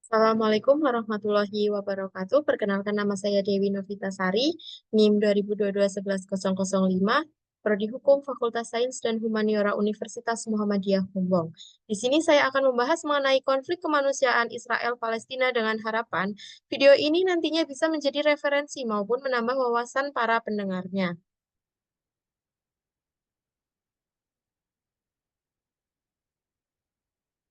Assalamualaikum warahmatullahi wabarakatuh. Perkenalkan nama saya Dewi Novitasari, NIM 2022-11005, Prodi Hukum Fakultas Sains dan Humaniora Universitas Muhammadiyah Gombong. Di sini saya akan membahas mengenai konflik kemanusiaan Israel-Palestina dengan harapan video ini nantinya bisa menjadi referensi maupun menambah wawasan para pendengarnya.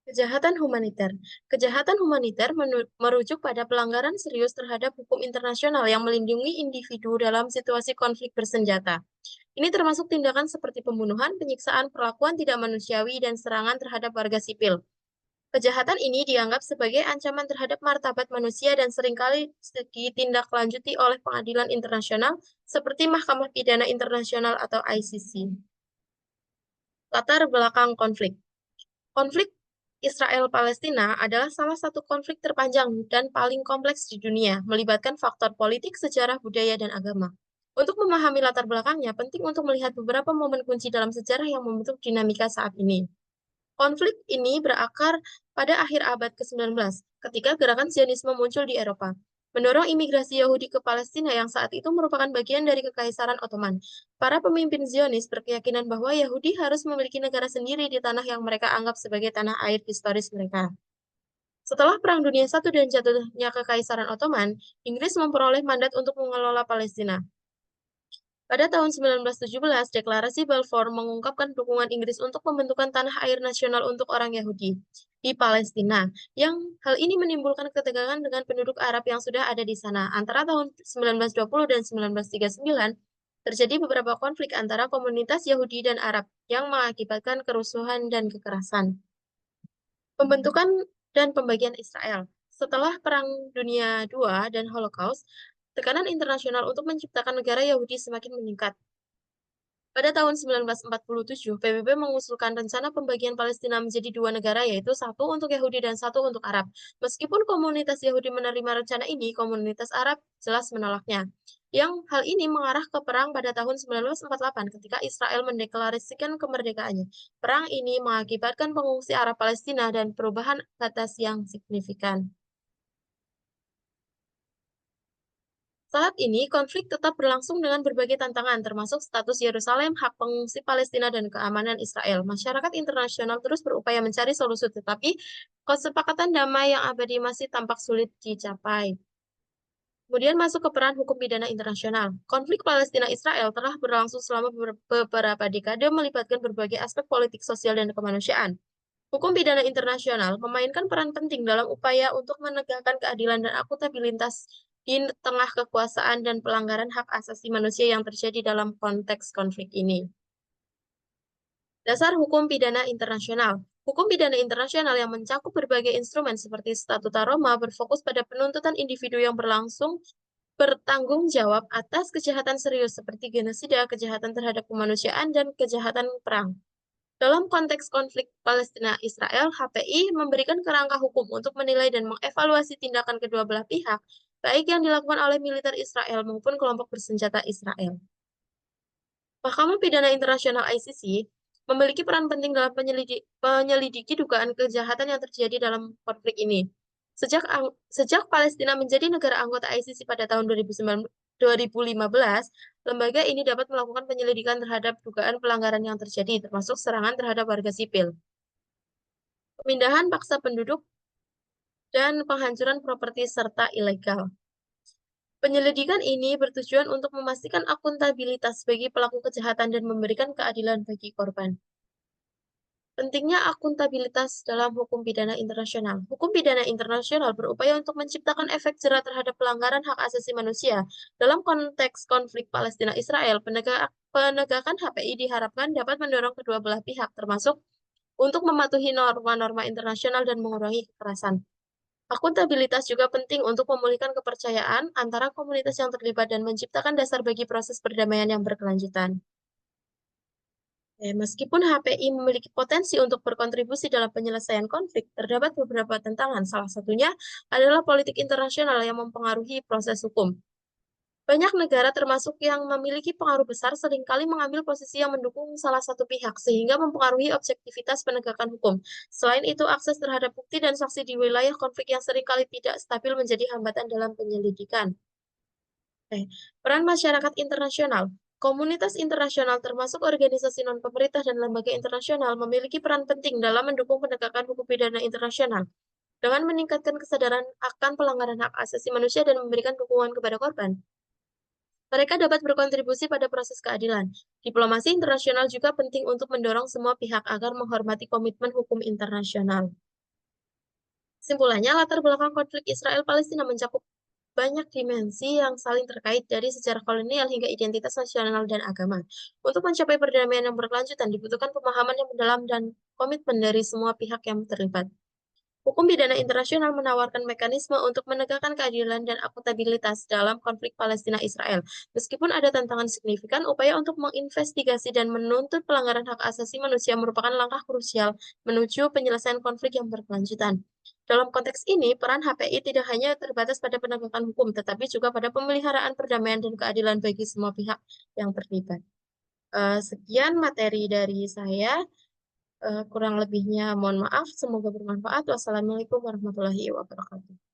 Kejahatan humaniter. Kejahatan humaniter merujuk pada pelanggaran serius terhadap hukum internasional yang melindungi individu dalam situasi konflik bersenjata. Ini termasuk tindakan seperti pembunuhan, penyiksaan, perlakuan tidak manusiawi, dan serangan terhadap warga sipil. Kejahatan ini dianggap sebagai ancaman terhadap martabat manusia dan seringkali ditindaklanjuti oleh pengadilan internasional seperti Mahkamah Pidana Internasional atau ICC. Latar belakang konflik. Konflik Israel-Palestina adalah salah satu konflik terpanjang dan paling kompleks di dunia, melibatkan faktor politik, sejarah, budaya, dan agama. Untuk memahami latar belakangnya, penting untuk melihat beberapa momen kunci dalam sejarah yang membentuk dinamika saat ini. Konflik ini berakar pada akhir abad ke-19, ketika gerakan Zionisme muncul di Eropa, mendorong imigrasi Yahudi ke Palestina yang saat itu merupakan bagian dari Kekaisaran Ottoman. Para pemimpin Zionis berkeyakinan bahwa Yahudi harus memiliki negara sendiri di tanah yang mereka anggap sebagai tanah air historis mereka. Setelah Perang Dunia I dan jatuhnya Kekaisaran Ottoman, Inggris memperoleh mandat untuk mengelola Palestina. Pada tahun 1917, Deklarasi Balfour mengungkapkan dukungan Inggris untuk pembentukan tanah air nasional untuk orang Yahudi di Palestina, yang hal ini menimbulkan ketegangan dengan penduduk Arab yang sudah ada di sana. Antara tahun 1920 dan 1939, terjadi beberapa konflik antara komunitas Yahudi dan Arab yang mengakibatkan kerusuhan dan kekerasan. Pembentukan dan pembagian Israel. Setelah Perang Dunia II dan Holocaust, tekanan internasional untuk menciptakan negara Yahudi semakin meningkat. Pada tahun 1947, PBB mengusulkan rencana pembagian Palestina menjadi dua negara, yaitu satu untuk Yahudi dan satu untuk Arab. Meskipun komunitas Yahudi menerima rencana ini, komunitas Arab jelas menolaknya. Yang hal ini mengarah ke perang pada tahun 1948 ketika Israel mendeklarasikan kemerdekaannya. Perang ini mengakibatkan pengungsi Arab Palestina dan perubahan batas yang signifikan. Saat ini, konflik tetap berlangsung dengan berbagai tantangan, termasuk status Yerusalem, hak pengungsi Palestina, dan keamanan Israel. Masyarakat internasional terus berupaya mencari solusi, tetapi kesepakatan damai yang abadi masih tampak sulit dicapai. Kemudian masuk ke peran hukum pidana internasional. Konflik Palestina-Israel telah berlangsung selama beberapa dekade melibatkan berbagai aspek politik, sosial, dan kemanusiaan. Hukum pidana internasional memainkan peran penting dalam upaya untuk menegakkan keadilan dan akuntabilitas di tengah kekuasaan dan pelanggaran hak asasi manusia yang terjadi dalam konteks konflik ini. Dasar hukum pidana internasional. Hukum pidana internasional yang mencakup berbagai instrumen seperti Statuta Roma berfokus pada penuntutan individu yang bertanggung jawab atas kejahatan serius seperti genosida, kejahatan terhadap kemanusiaan, dan kejahatan perang. Dalam konteks konflik Palestina-Israel, HPI memberikan kerangka hukum untuk menilai dan mengevaluasi tindakan kedua belah pihak, baik yang dilakukan oleh militer Israel maupun kelompok bersenjata Israel. Mahkamah Pidana Internasional ICC memiliki peran penting dalam penyelidiki dugaan kejahatan yang terjadi dalam konflik ini. Sejak Palestina menjadi negara anggota ICC pada tahun 2015, lembaga ini dapat melakukan penyelidikan terhadap dugaan pelanggaran yang terjadi, termasuk serangan terhadap warga sipil, pemindahan paksa penduduk, dan penghancuran properti serta ilegal. Penyelidikan ini bertujuan untuk memastikan akuntabilitas bagi pelaku kejahatan dan memberikan keadilan bagi korban. Pentingnya akuntabilitas dalam hukum pidana internasional. Hukum pidana internasional berupaya untuk menciptakan efek jera terhadap pelanggaran hak asasi manusia. Dalam konteks konflik Palestina-Israel, penegakan HPI diharapkan dapat mendorong kedua belah pihak, termasuk untuk mematuhi norma-norma internasional dan mengurangi kekerasan. Akuntabilitas juga penting untuk memulihkan kepercayaan antara komunitas yang terlibat dan menciptakan dasar bagi proses perdamaian yang berkelanjutan. Meskipun HPI memiliki potensi untuk berkontribusi dalam penyelesaian konflik, terdapat beberapa tantangan. Salah satunya adalah politik internasional yang mempengaruhi proses hukum. Banyak negara termasuk yang memiliki pengaruh besar seringkali mengambil posisi yang mendukung salah satu pihak sehingga mempengaruhi objektivitas penegakan hukum. Selain itu, akses terhadap bukti dan saksi di wilayah konflik yang seringkali tidak stabil menjadi hambatan dalam penyelidikan. Oke, peran masyarakat internasional. Komunitas internasional termasuk organisasi non-pemerintah dan lembaga internasional memiliki peran penting dalam mendukung penegakan hukum pidana internasional. Dengan meningkatkan kesadaran akan pelanggaran hak asasi manusia dan memberikan dukungan kepada korban, mereka dapat berkontribusi pada proses keadilan. Diplomasi internasional juga penting untuk mendorong semua pihak agar menghormati komitmen hukum internasional. Kesimpulannya, latar belakang konflik Israel-Palestina mencakup banyak dimensi yang saling terkait dari sejarah kolonial hingga identitas nasional dan agama. Untuk mencapai perdamaian yang berkelanjutan, dibutuhkan pemahaman yang mendalam dan komitmen dari semua pihak yang terlibat. Hukum pidana internasional menawarkan mekanisme untuk menegakkan keadilan dan akuntabilitas dalam konflik Palestina-Israel. Meskipun ada tantangan signifikan, upaya untuk menginvestigasi dan menuntut pelanggaran hak asasi manusia merupakan langkah krusial menuju penyelesaian konflik yang berkelanjutan. Dalam konteks ini, peran HPI tidak hanya terbatas pada penegakan hukum, tetapi juga pada pemeliharaan perdamaian dan keadilan bagi semua pihak yang terlibat. Sekian materi dari saya. Kurang lebihnya mohon maaf, semoga bermanfaat. Wassalamualaikum warahmatullahi wabarakatuh.